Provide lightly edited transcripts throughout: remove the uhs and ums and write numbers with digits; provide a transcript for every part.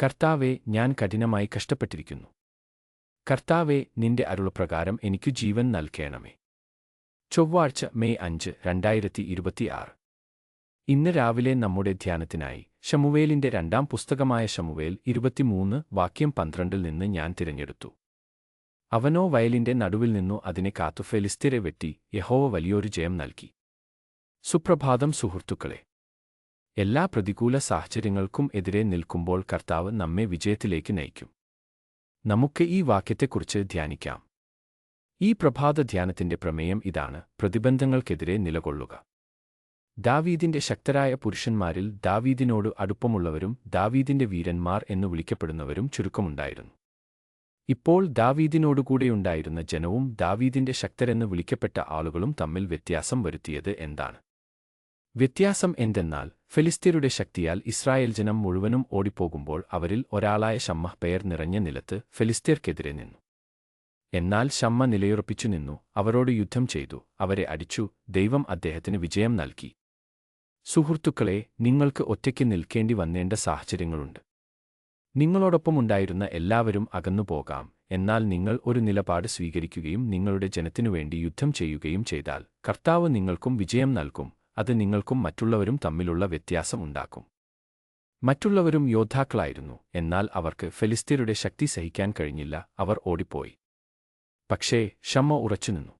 കർത്താവേ, ഞാൻ കഠിനമായി കഷ്ടപ്പെട്ടിരിക്കുന്നു. കർത്താവേ, നിന്റെ അരുളപ്രകാരം എനിക്കു ജീവൻ നൽകേണമേ. ചൊവ്വാഴ്ച മെയ് 5, 2026. ഇന്ന് രാവിലെ നമ്മുടെ ധ്യാനത്തിനായി ശമൂവേലിന്റെ രണ്ടാം പുസ്തകമായ ശമൂവേൽ 23 വാക്യം 12 നിന്ന് ഞാൻ തിരഞ്ഞെടുത്തു. അവനോ വയലിന്റെ നടുവിൽ നിന്നു അതിനെ കാത്തു ഫെലിസ്ത്യരെ വെട്ടി യഹോവ വലിയൊരു ജയം നൽകി. സുപ്രഭാതം സുഹൃത്തുക്കളെ. എല്ലാ പ്രതികൂല സാഹചര്യങ്ങൾക്കും എതിരെ നിൽക്കുമ്പോൾ കർത്താവ് നമ്മെ വിജയത്തിലേക്ക് നയിക്കും. നമുക്ക് ഈ വാക്യത്തെക്കുറിച്ച് ധ്യാനിക്കാം. ഈ പ്രഭാത ധ്യാനത്തിന്റെ പ്രമേയം ഇതാണ്: പ്രതിബന്ധങ്ങൾക്കെതിരെ നിലകൊള്ളുക. ദാവീദിന്റെ ശക്തരായ പുരുഷന്മാരിൽ ദാവീദിനോട് അടുപ്പമുള്ളവരും ദാവീദിന്റെ വീരന്മാർ എന്നു വിളിക്കപ്പെടുന്നവരും ചുരുക്കമുണ്ടായിരുന്നു. ഇപ്പോൾ ദാവീദിനോടുകൂടെയുണ്ടായിരുന്ന ജനവും ദാവീദിന്റെ ശക്തരെന്ന് വിളിക്കപ്പെട്ട ആളുകളും തമ്മിൽ വ്യത്യാസം വരുത്തിയത് എന്താണ്? വ്യത്യാസം എന്തെന്നാൽ, ഫെലിസ്ത്യരുടെ ശക്തിയാൽ ഇസ്രായേൽ ജനം മുഴുവനും ഓടിപ്പോകുമ്പോൾ അവരിൽ ഒരാളായ ശമ്മ പെയർ നിറഞ്ഞ നിലത്ത് ഫെലിസ്ത്യർക്കെതിരെ നിന്നു. എന്നാൽ ശമ്മ നിലയുറപ്പിച്ചു നിന്നു, അവരോട് യുദ്ധം ചെയ്തു, അവരെ അടിച്ചു. ദൈവം അദ്ദേഹത്തിന് വിജയം നൽകി. സുഹൃത്തുക്കളെ, നിങ്ങൾക്ക് ഒറ്റയ്ക്ക് നിൽക്കേണ്ടി വന്നേണ്ട സാഹചര്യങ്ങളുണ്ട്. നിങ്ങളോടൊപ്പമുണ്ടായിരുന്ന എല്ലാവരും അകന്നുപോകാം. എന്നാൽ നിങ്ങൾ ഒരു നിലപാട് സ്വീകരിക്കുകയും നിങ്ങളുടെ ജനത്തിനുവേണ്ടി യുദ്ധം ചെയ്യുകയും ചെയ്താൽ കർത്താവ് നിങ്ങൾക്കും വിജയം നൽകും. അത് നിങ്ങൾക്കും മറ്റുള്ളവരും തമ്മിലുള്ള വ്യത്യാസം ഉണ്ടാക്കും. മറ്റുള്ളവരും യോദ്ധാക്കളായിരുന്നു, എന്നാൽ അവർക്ക് ഫെലിസ്ത്യരുടെ ശക്തി സഹിക്കാൻ കഴിഞ്ഞില്ല. അവർ ഓടിപ്പോയി. പക്ഷേ ശമ്മ ഉറച്ചുനിന്നു.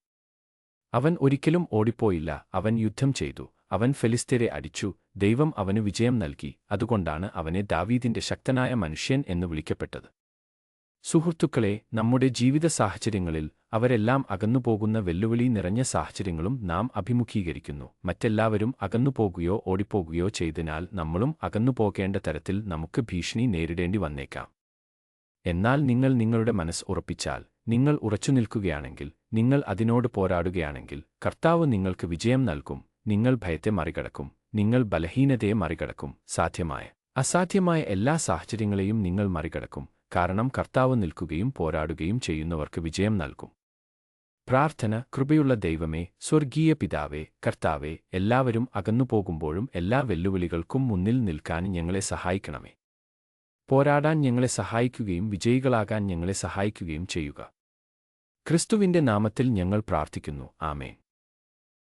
അവൻ ഒരിക്കലും ഓടിപ്പോയില്ല. അവൻ യുദ്ധം ചെയ്തു. അവൻ ഫെലിസ്ത്യരെ അടിച്ചു. ദൈവം അവന് വിജയം നൽകി. അതുകൊണ്ടാണ് അവനെ ദാവീദിന്റെ ശക്തനായ മനുഷ്യൻ എന്ന് വിളിക്കപ്പെട്ടത്. സുഹൃത്തുക്കളെ, നമ്മുടെ ജീവിത സാഹചര്യങ്ങളിൽ അവരെല്ലാം അകന്നുപോകുന്ന വെല്ലുവിളി നിറഞ്ഞ സാഹചര്യങ്ങളും നാം അഭിമുഖീകരിക്കുന്നു. മറ്റെല്ലാവരും അകന്നുപോകുകയോ ഓടിപ്പോകുകയോ ചെയ്തതിനാൽ നമ്മളും അകന്നുപോകേണ്ട തരത്തിൽ നമുക്ക് ഭീഷണി നേരിടേണ്ടി വന്നേക്കാം. എന്നാൽ നിങ്ങൾ നിങ്ങളുടെ മനസ്സ് ഉറപ്പിച്ചാൽ, നിങ്ങൾ ഉറച്ചുനിൽക്കുകയാണെങ്കിൽ, നിങ്ങൾ അതിനോട് പോരാടുകയാണെങ്കിൽ, കർത്താവ് നിങ്ങൾക്ക് വിജയം നൽകും. നിങ്ങൾ ഭയത്തെ മറികടക്കും. നിങ്ങൾ ബലഹീനതയെ മറികടക്കും. സാധ്യമായ അസാധ്യമായ എല്ലാ സാഹചര്യങ്ങളെയും നിങ്ങൾ മറികടക്കും. കാരണം കർത്താവ് നിൽക്കുകയും പോരാടുകയും ചെയ്യുന്നവർക്ക് വിജയം നൽകും. പ്രാർത്ഥന. കൃപയുള്ള ദൈവമേ, സ്വർഗീയ പിതാവേ, കർത്താവേ, എല്ലാവരും അകന്നുപോകുമ്പോഴും എല്ലാ വെല്ലുവിളികൾക്കും മുന്നിൽ നിൽക്കാൻ ഞങ്ങളെ സഹായിക്കണമേ. പോരാടാൻ ഞങ്ങളെ സഹായിക്കുകയും വിജയികളാകാൻ ഞങ്ങളെ സഹായിക്കുകയും ചെയ്യുക. ക്രിസ്തുവിന്റെ നാമത്തിൽ ഞങ്ങൾ പ്രാർത്ഥിക്കുന്നു. ആമേൻ.